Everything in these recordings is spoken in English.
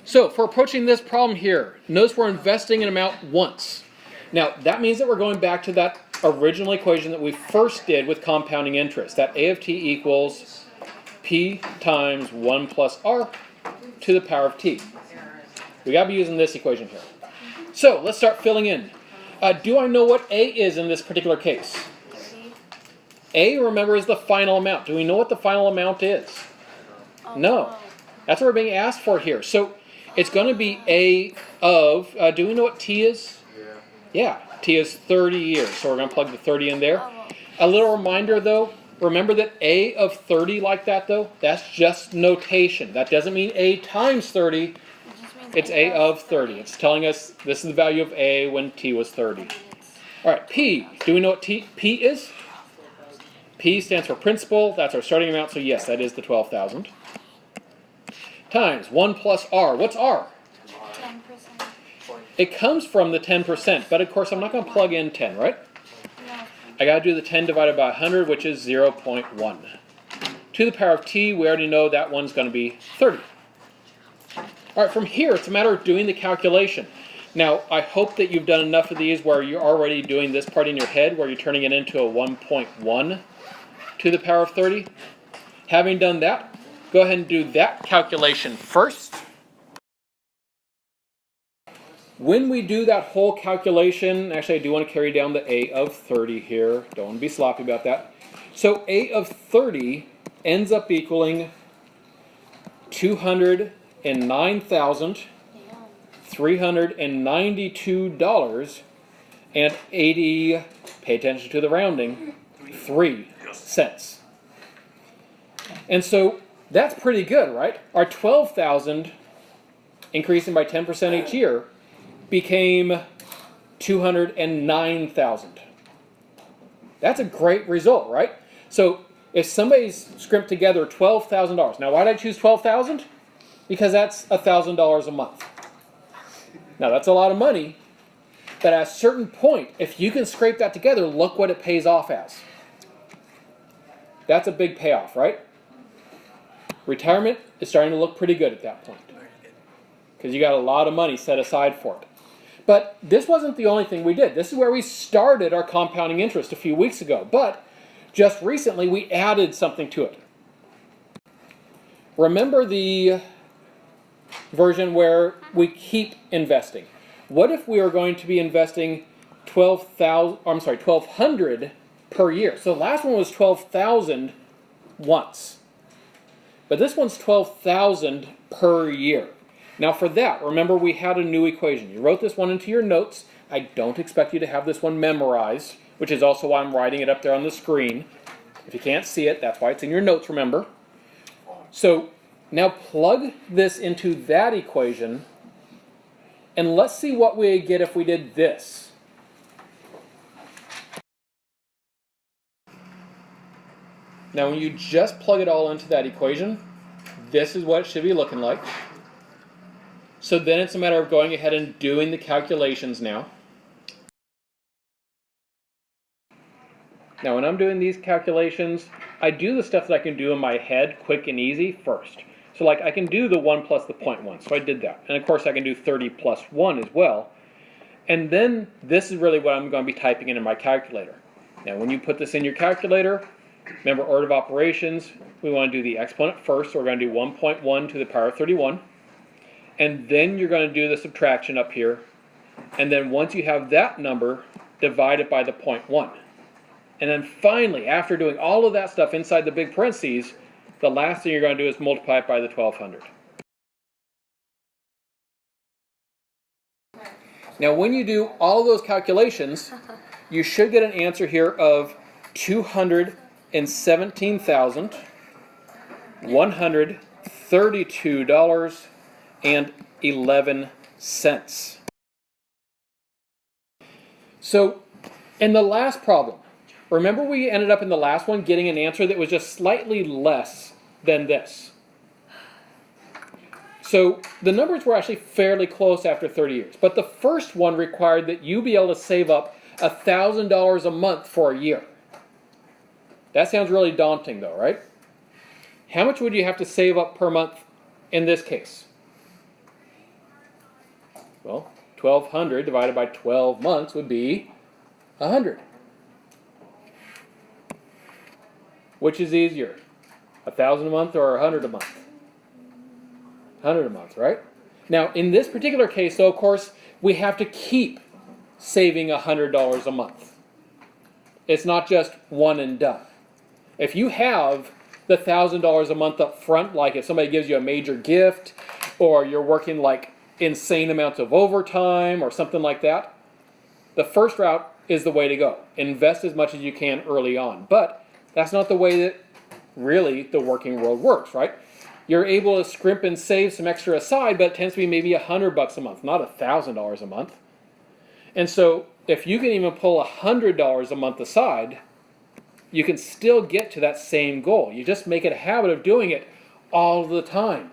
So for approaching this problem here, notice we're investing an amount once. Now that means that we're going back to that original equation that we first did with compounding interest. That a of t equals p times 1 plus r to the power of t. We got to be using this equation here. So let's start filling in. Do I know what a is in this particular case? A, remember, is the final amount. Do we know what the final amount is? No. That's what we're being asked for here. So it's going to be a of, do we know what t is? Yeah, t is 30 years. So we're going to plug the 30 in there. A little reminder though, remember that a of 30 like that though, that's just notation. That doesn't mean a times 30. It's a of 30. It's telling us this is the value of a when t was 30. All right, p. Do we know what p is? P stands for principal. That's our starting amount. So yes, that is the 12,000. Times 1 plus r. What's r? 10%. It comes from the 10%. But of course, I'm not going to plug in 10, right? No. I got to do the 10 divided by 100, which is 0.1. To the power of t, we already know that one's going to be 30. All right, from here, it's a matter of doing the calculation. Now, I hope that you've done enough of these where you're already doing this part in your head, where you're turning it into a 1.1 to the power of 30. Having done that, go ahead and do that calculation first. When we do that whole calculation, actually I do want to carry down the a of 30 here. Don't want to be sloppy about that. So a of 30 ends up equaling $209,392.80, pay attention to the rounding, 3 cents. And so that's pretty good, right? Our 12,000 increasing by 10% each year became 209,000. That's a great result, right? So if somebody's scrimped together $12,000, now why did I choose 12,000? Because that's $1,000 a month. Now that's a lot of money, but at a certain point, if you can scrape that together, look what it pays off as. That's a big payoff, right? Retirement is starting to look pretty good at that point, because you got a lot of money set aside for it. But this wasn't the only thing we did. This is where we started our compounding interest a few weeks ago, but just recently we added something to it. Remember the version where we keep investing. What if we are going to be investing $1,200 per year? So the last one was 12,000 once. But this one's 12,000 per year. Now for that, remember we had a new equation. You wrote this one into your notes. I don't expect you to have this one memorized, which is also why I'm writing it up there on the screen. If you can't see it, that's why it's in your notes, remember. So now plug this into that equation, and let's see what we get if we did this. Now when you just plug it all into that equation, this is what it should be looking like. So then it's a matter of going ahead and doing the calculations now. Now when I'm doing these calculations, I do the stuff that I can do in my head quick and easy first. So like I can do the 1 plus the 0.1, so I did that. And of course I can do 30 plus 1 as well. And then this is really what I'm going to be typing in my calculator. Now when you put this in your calculator, remember order of operations, we want to do the exponent first, so we're going to do 1.1 to the power of 31. And then you're going to do the subtraction up here. And then once you have that number, divide it by the 0.1. And then finally, after doing all of that stuff inside the big parentheses, the last thing you're going to do is multiply it by the 1200. Now when you do all of those calculations, you should get an answer here of $217,132.11. So in the last problem, remember we ended up in the last one getting an answer that was just slightly less than this. So the numbers were actually fairly close after 30 years. But the first one required that you be able to save up $1,000 a month for a year. That sounds really daunting though, right? How much would you have to save up per month in this case? Well, 1,200 divided by 12 months would be 100. Which is easier, 1,000 a month or 100 a month? 100 a month, right? Now, in this particular case, though, of course, we have to keep saving $100 a month. It's not just one and done. If you have the $1,000 a month up front, like if somebody gives you a major gift, or you're working like insane amounts of overtime or something like that, the first route is the way to go. Invest as much as you can early on. But that's not the way that really the working world works, right? You're able to scrimp and save some extra aside, but it tends to be maybe $100 a month, not $1,000 a month. And so if you can even pull $100 a month aside, you can still get to that same goal. You just make it a habit of doing it all the time.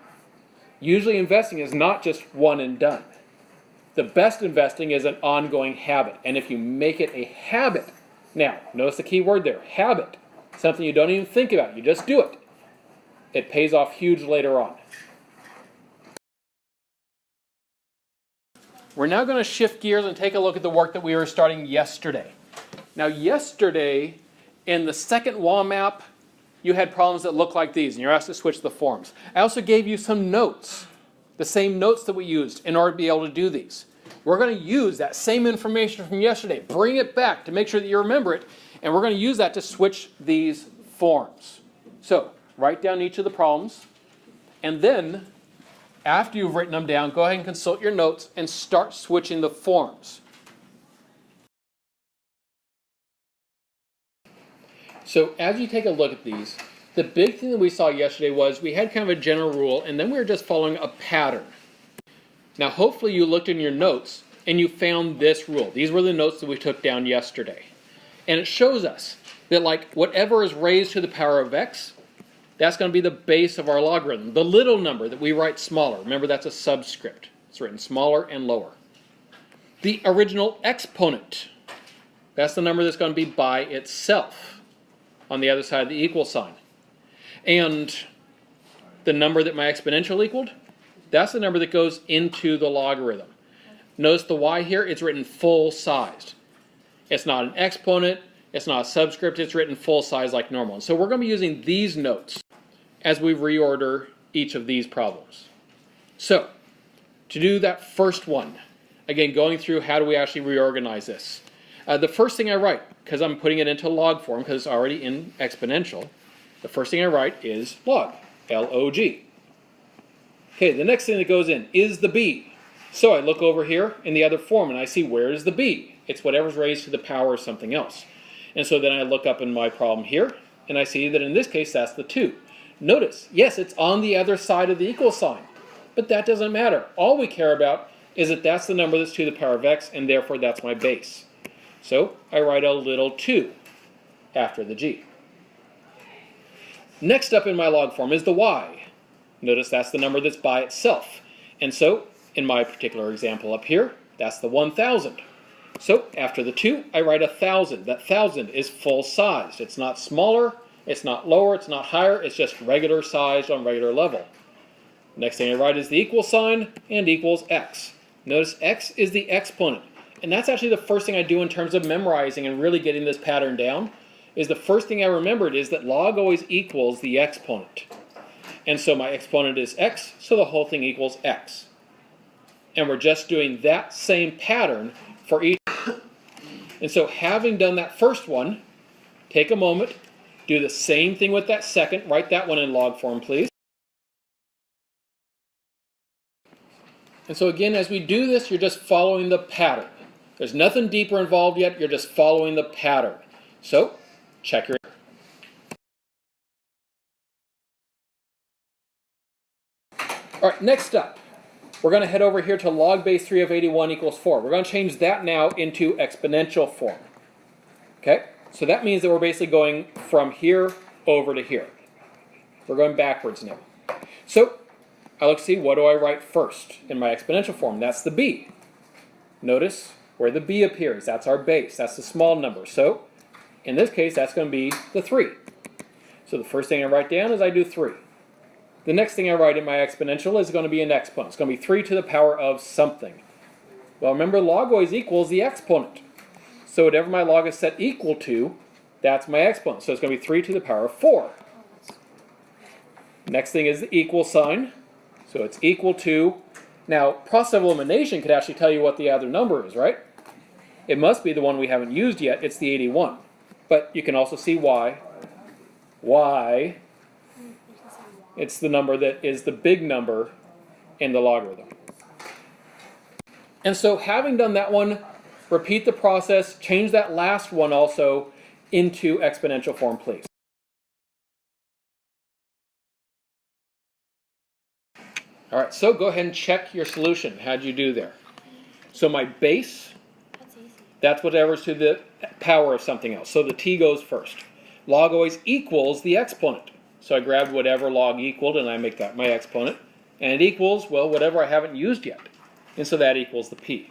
Usually investing is not just one and done. The best investing is an ongoing habit. And if you make it a habit, now, notice the key word there, habit. Something you don't even think about, you just do it. It pays off huge later on. We're now going to shift gears and take a look at the work that we were starting yesterday. Now yesterday, in the second law map, you had problems that look like these, and you're asked to switch the forms. I also gave you some notes, the same notes that we used in order to be able to do these. We're going to use that same information from yesterday, bring it back to make sure that you remember it, and we're going to use that to switch these forms. So, write down each of the problems, and then, after you've written them down, go ahead and consult your notes and start switching the forms. So as you take a look at these, the big thing that we saw yesterday was we had kind of a general rule, and then we were just following a pattern. Now hopefully you looked in your notes and you found this rule. These were the notes that we took down yesterday. And it shows us that like whatever is raised to the power of x, that's going to be the base of our logarithm. The little number that we write smaller, remember that's a subscript. It's written smaller and lower. The original exponent, that's the number that's going to be by itself on the other side of the equal sign. And the number that my exponential equaled, that's the number that goes into the logarithm. Notice the y here, it's written full-sized. It's not an exponent, it's not a subscript, it's written full-size like normal. And so we're going to be using these notes as we reorder each of these problems. So, to do that first one, again, going through how do we actually reorganize this. The first thing I write, because I'm putting it into log form because it's already in exponential, the first thing I write is log, L-O-G. Okay, the next thing that goes in is the b. So I look over here in the other form and I see where is the b. It's whatever's raised to the power of something else. And so then I look up in my problem here and I see that in this case that's the 2. Notice, yes, it's on the other side of the equal sign, but that doesn't matter. All we care about is that that's the number that's to the power of x, and therefore that's my base. So I write a little 2 after the g. Next up in my log form is the y. Notice that's the number that's by itself. And so, in my particular example up here, that's the 1,000. So after the 2, I write 1,000. That 1,000 is full-sized. It's not smaller, it's not lower, it's not higher, it's just regular sized on regular level. Next thing I write is the equal sign and equals x. Notice x is the exponent. And that's actually the first thing I do in terms of memorizing and really getting this pattern down, is the first thing I remembered is that log always equals the exponent. And so my exponent is x, so the whole thing equals x. And we're just doing that same pattern for each. And so having done that first one, take a moment, do the same thing with that second, write that one in log form, please. And so again, as we do this, you're just following the pattern. There's nothing deeper involved yet, you're just following the pattern. So, check your... All right, next up, we're going to head over here to log base 3 of 81 equals 4. We're going to change that now into exponential form. Okay, so that means that we're basically going from here over to here. We're going backwards now. So, I look to see what do I write first in my exponential form. That's the b. Notice where the b appears. That's our base. That's the small number. So, in this case, that's going to be the 3. So the first thing I write down is I do 3. The next thing I write in my exponential is going to be an exponent. It's going to be 3 to the power of something. Well, remember, log always equals the exponent. So whatever my log is set equal to, that's my exponent. So it's going to be 3 to the power of 4. Next thing is the equal sign. So it's equal to. Now, process of elimination could actually tell you what the other number is, right? It must be the one we haven't used yet. It's the 81. But you can also see why. Why? It's the number that is the big number in the logarithm. And so having done that one, repeat the process, change that last one also into exponential form, please. All right, so go ahead and check your solution. How'd you do there? So my base, that's whatever's to the power of something else. So the t goes first. Log always equals the exponent. So I grabbed whatever log equaled and I make that my exponent. And it equals, well, whatever I haven't used yet. And so that equals the p.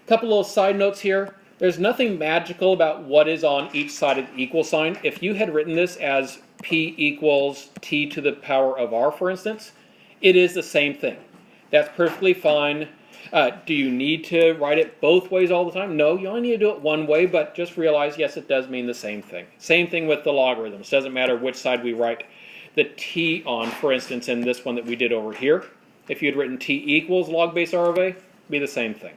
A couple little side notes here. There's nothing magical about what is on each side of the equal sign. If you had written this as p equals t to the power of r, for instance, it is the same thing. That's perfectly fine. Do you need to write it both ways all the time? No, you only need to do it one way, but just realize, yes, it does mean the same thing. Same thing with the logarithms. Doesn't matter which side we write the t on, for instance, in this one that we did over here. If you had written t equals log base r of a, it'd be the same thing.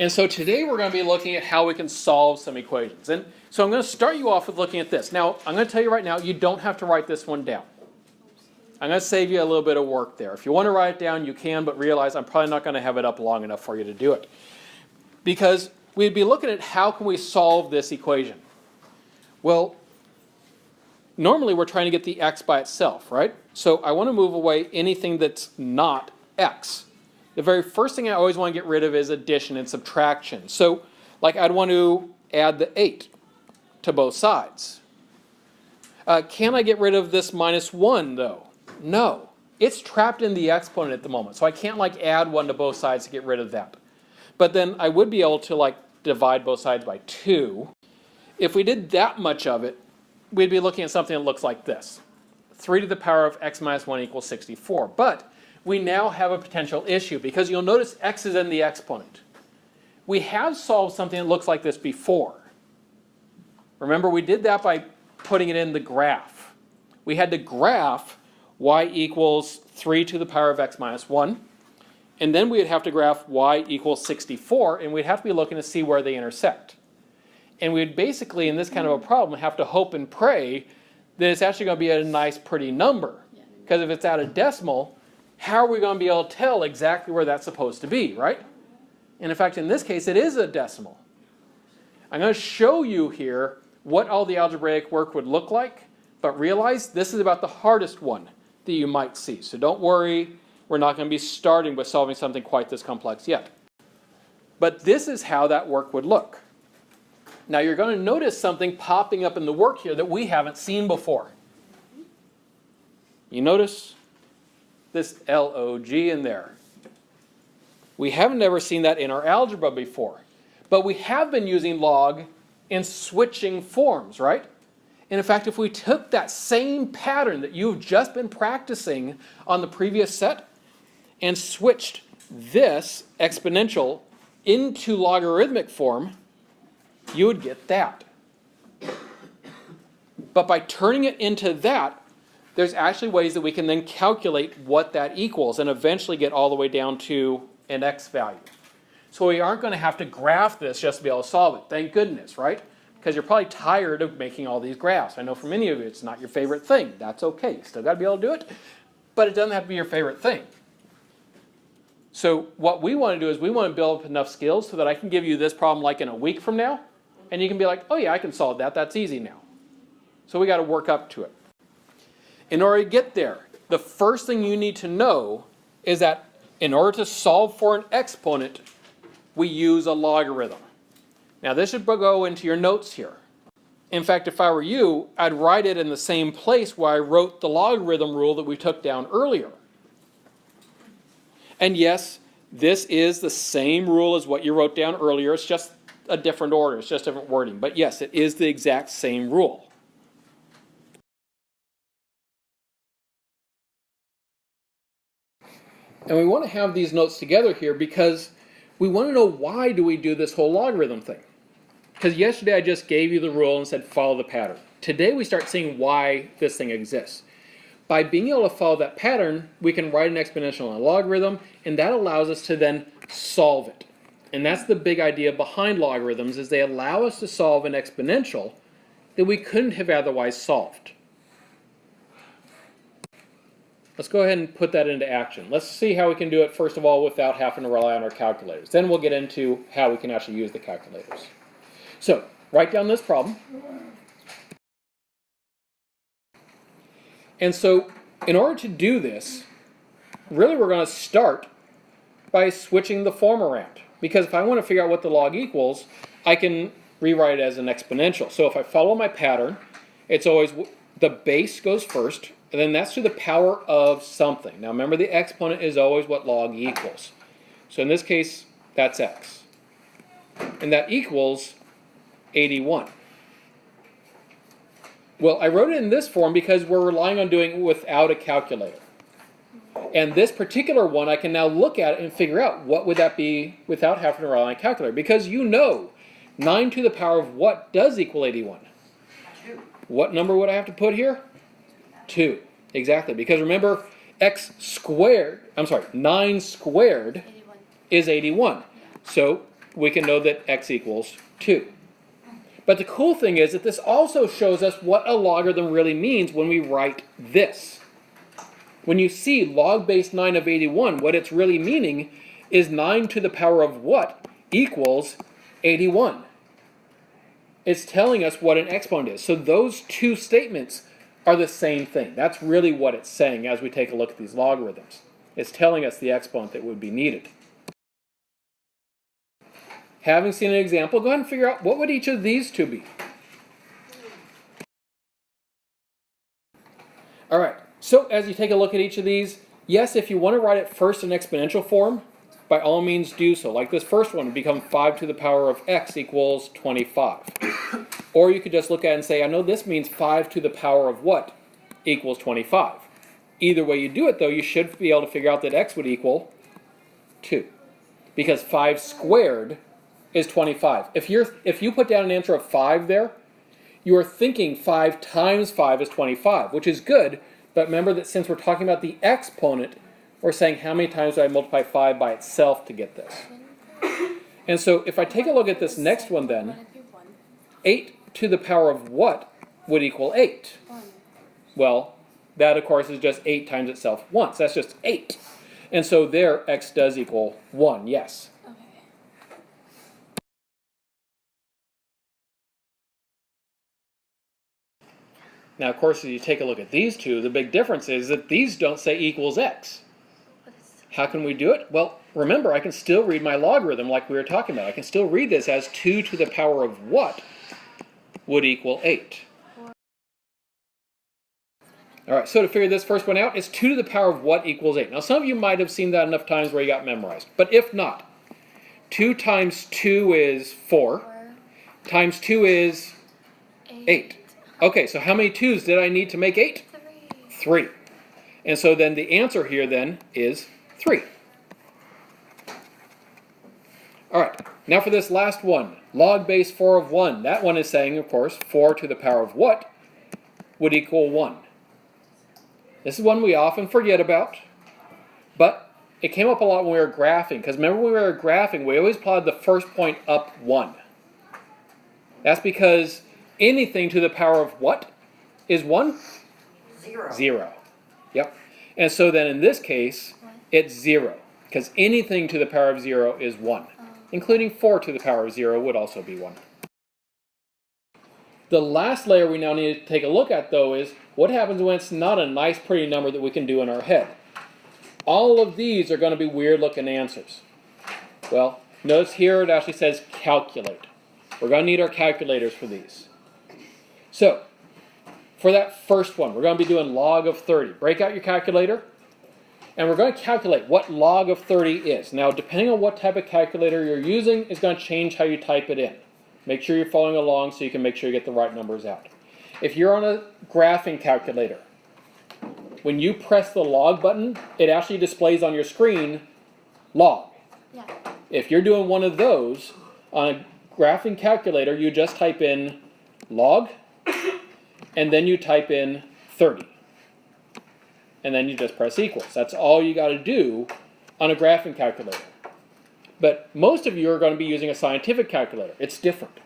And so today we're going to be looking at how we can solve some equations. And so I'm going to start you off with looking at this. Now, I'm going to tell you right now, you don't have to write this one down. I'm going to save you a little bit of work there. If you want to write it down, you can, but realize I'm probably not going to have it up long enough for you to do it. Because we'd be looking at how can we solve this equation. Well, normally we're trying to get the x by itself, right? So I want to move away anything that's not x. The very first thing I always want to get rid of is addition and subtraction. So, like, I'd want to add the 8 to both sides. Can I get rid of this minus 1, though? No. It's trapped in the exponent at the moment, so I can't, like, add 1 to both sides to get rid of that. But then I would be able to, like, divide both sides by 2. If we did that much of it, we'd be looking at something that looks like this. 3 to the power of x minus 1 equals 64. But we now have a potential issue because you'll notice x is in the exponent. We have solved something that looks like this before. Remember, we did that by putting it in the graph. We had to graph y equals 3 to the power of x minus 1. And then we'd have to graph y equals 64, and we'd have to be looking to see where they intersect. And we'd basically, in this kind of a problem, have to hope and pray that it's actually going to be a nice, pretty number. Because if it's at a decimal, how are we going to be able to tell exactly where that's supposed to be, right? And in fact, in this case, it is a decimal. I'm going to show you here what all the algebraic work would look like, but realize this is about the hardest one that you might see. So don't worry, we're not going to be starting with solving something quite this complex yet. But this is how that work would look. Now you're going to notice something popping up in the work here that we haven't seen before. You notice this log in there. We haven't ever seen that in our algebra before. But we have been using log in switching forms, right? And in fact, if we took that same pattern that you've just been practicing on the previous set and switched this exponential into logarithmic form, you would get that. But by turning it into that, there's actually ways that we can then calculate what that equals and eventually get all the way down to an x value. So we aren't going to have to graph this just to be able to solve it. Thank goodness, right? Because you're probably tired of making all these graphs. I know for many of you it's not your favorite thing. That's okay. You still got to be able to do it. But it doesn't have to be your favorite thing. So what we want to do is we want to build up enough skills so that I can give you this problem like in a week from now. And you can be like, oh yeah, I can solve that. That's easy now. So we got to work up to it. In order to get there, the first thing you need to know is that in order to solve for an exponent, we use a logarithm. Now this should go into your notes here. In fact, if I were you, I'd write it in the same place where I wrote the logarithm rule that we took down earlier. And yes, this is the same rule as what you wrote down earlier. It's just a different order. It's just different wording. But yes, it is the exact same rule. And we want to have these notes together here because we want to know why do we do this whole logarithm thing. Because yesterday I just gave you the rule and said follow the pattern. Today we start seeing why this thing exists. By being able to follow that pattern, we can write an exponential and a logarithm, and that allows us to then solve it. And that's the big idea behind logarithms, is they allow us to solve an exponential that we couldn't have otherwise solved. Let's go ahead and put that into action. Let's see how we can do it, first of all, without having to rely on our calculators. Then we'll get into how we can actually use the calculators. So, write down this problem. And so, in order to do this, really we're going to start by switching the form around. Because if I want to figure out what the log equals, I can rewrite it as an exponential. So if I follow my pattern, it's always the base goes first, and then that's to the power of something. Now remember, the exponent is always what log equals. So in this case, that's x. And that equals 81. Well, I wrote it in this form because we're relying on doing it without a calculator. And this particular one, I can now look at it and figure out what would that be without having to rely on a calculator. Because you know, 9 to the power of what does equal 81? 2. What number would I have to put here? 2. Exactly. Because remember, 9 squared 81. is 81. So we can know that x equals 2. But the cool thing is that this also shows us what a logarithm really means when we write this. When you see log base 9 of 81, what it's really meaning is 9 to the power of what equals 81. It's telling us what an exponent is. So those two statements are the same thing. That's really what it's saying as we take a look at these logarithms. It's telling us the exponent that would be needed. Having seen an example, go ahead and figure out what would each of these two be. All right. So as you take a look at each of these, yes, if you want to write it first in exponential form, by all means do so. Like this first one would become 5 to the power of x equals 25. Or you could just look at it and say, I know this means 5 to the power of what equals 25. Either way you do it, though, you should be able to figure out that x would equal 2. Because 5 squared is 25. If you put down an answer of 5 there, you are thinking 5 times 5 is 25, which is good. But remember that since we're talking about the exponent, we're saying how many times do I multiply 5 by itself to get this. And so if I take a look at this next one then, 8 to the power of what would equal 8? Well, that of course is just 8 times itself once. That's just 8. And so there x does equal 1, yes. Now, of course, as you take a look at these two, the big difference is that these don't say equals x. How can we do it? Well, remember, I can still read my logarithm like we were talking about. I can still read this as 2 to the power of what would equal 8. All right, so to figure this first one out, it's 2 to the power of what equals 8. Now, some of you might have seen that enough times where you got memorized. But if not, 2 times 2 is 4. Times 2 is 8. Okay, so how many 2's did I need to make 8? 3. And so then the answer here then is 3. All right, now for this last one, log base 4 of 1. That one is saying, of course, 4 to the power of what would equal 1. This is one we often forget about, but it came up a lot when we were graphing. Because remember when we were graphing, we always plotted the first point up 1. That's because anything to the power of what is 1? 0. 0. Yep. And so then in this case, it's 0. Because anything to the power of 0 is 1. Including 4 to the power of 0 would also be 1. The last layer we now need to take a look at, though, is what happens when it's not a nice, pretty number that we can do in our head. All of these are going to be weird-looking answers. Well, notice here it actually says calculate. We're going to need our calculators for these. So, for that first one, we're going to be doing log of 30. Break out your calculator, and we're going to calculate what log of 30 is. Now, depending on what type of calculator you're using, is going to change how you type it in. Make sure you're following along so you can make sure you get the right numbers out. If you're on a graphing calculator, when you press the log button, it actually displays on your screen log. Yeah. If you're doing one of those on a graphing calculator, you just type in log, and then you type in 30. And then you just press equals. That's all you got to do on a graphing calculator. But most of you are going to be using a scientific calculator. It's different.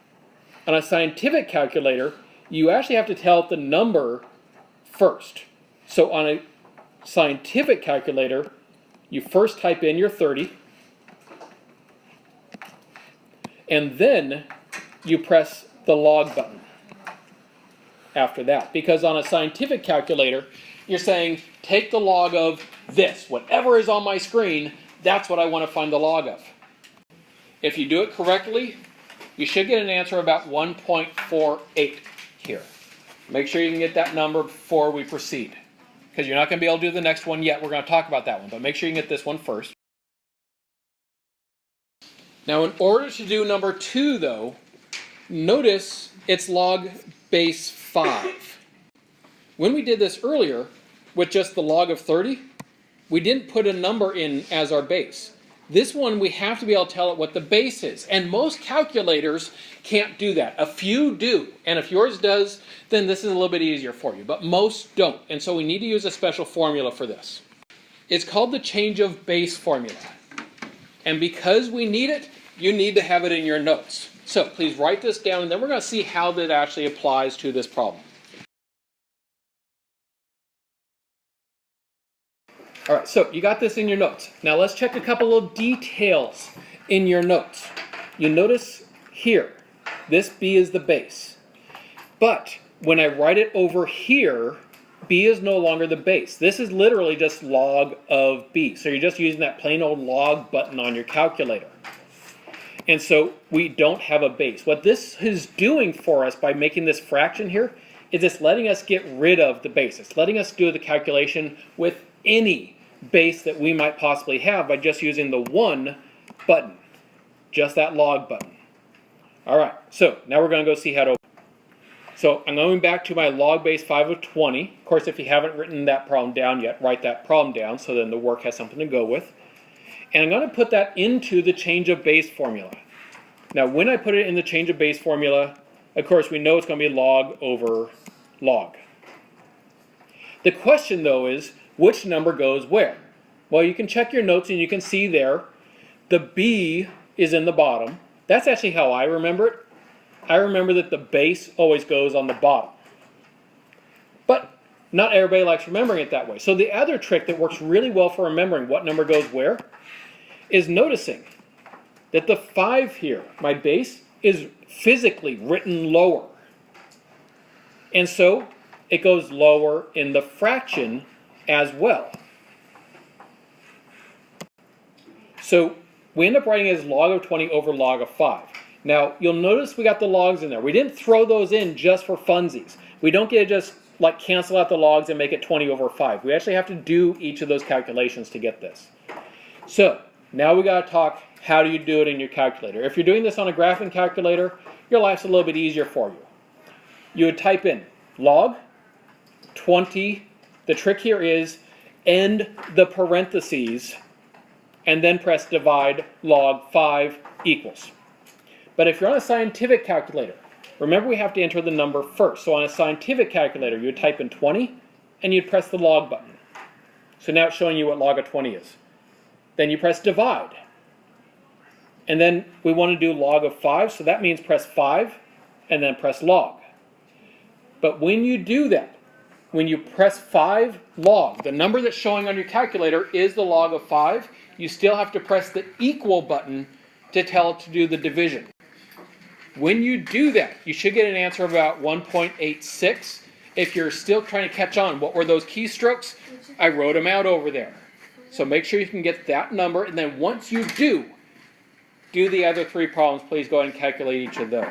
On a scientific calculator, you actually have to tell it the number first. So on a scientific calculator, you first type in your 30, and then you press the log button after that. Because on a scientific calculator, you're saying, take the log of this. Whatever is on my screen, that's what I want to find the log of. If you do it correctly, you should get an answer about 1.48 here. Make sure you can get that number before we proceed, because you're not going to be able to do the next one yet. We're going to talk about that one, but make sure you can get this one first. Now, in order to do number 2, though, notice it's log base 5. When we did this earlier with just the log of 30, we didn't put a number in as our base. This one, we have to be able to tell it what the base is. And most calculators can't do that. A few do. And if yours does, then this is a little bit easier for you. But most don't. And so we need to use a special formula for this. It's called the change of base formula. And because we need it, you need to have it in your notes. So please write this down, and then we're going to see how that actually applies to this problem. All right, so you got this in your notes. Now let's check a couple of details in your notes. You notice here, this b is the base. But when I write it over here, b is no longer the base. This is literally just log of b. So you're just using that plain old log button on your calculator. And so we don't have a base. What this is doing for us by making this fraction here is it's letting us get rid of the base. It's letting us do the calculation with any base that we might possibly have by just using the 1 button, just that log button. All right, so now we're going to go see how to. So I'm going back to my log base 5 of 20. Of course, if you haven't written that problem down yet, write that problem down so then the work has something to go with. And I'm going to put that into the change of base formula. Now, when I put it in the change of base formula, of course, we know it's going to be log over log. The question, though, is which number goes where? Well, you can check your notes and you can see there the b is in the bottom. That's actually how I remember it. I remember that the base always goes on the bottom. But not everybody likes remembering it that way. So the other trick that works really well for remembering what number goes where is noticing that the 5 here, my base, is physically written lower. And so it goes lower in the fraction as well. So we end up writing it as log of 20 over log of 5. Now, you'll notice we got the logs in there. We didn't throw those in just for funsies. We don't get to just like cancel out the logs and make it 20 over 5. We actually have to do each of those calculations to get this. So now we got to talk, how do you do it in your calculator? If you're doing this on a graphing calculator, your life's a little bit easier for you. You would type in log 20. The trick here is end the parentheses and then press divide log 5 equals. But if you're on a scientific calculator, remember we have to enter the number first. So on a scientific calculator, you would type in 20 and you'd press the log button. So now it's showing you what log of 20 is. Then you press divide. And then we want to do log of 5, so that means press 5 and then press log. But when you do that, when you press 5 log, the number that's showing on your calculator is the log of 5. You still have to press the equal button to tell it to do the division. When you do that, you should get an answer of about 1.86. If you're still trying to catch on, what were those keystrokes? I wrote them out over there. So make sure you can get that number, and then once you do the other 3 problems, please go ahead and calculate each of those.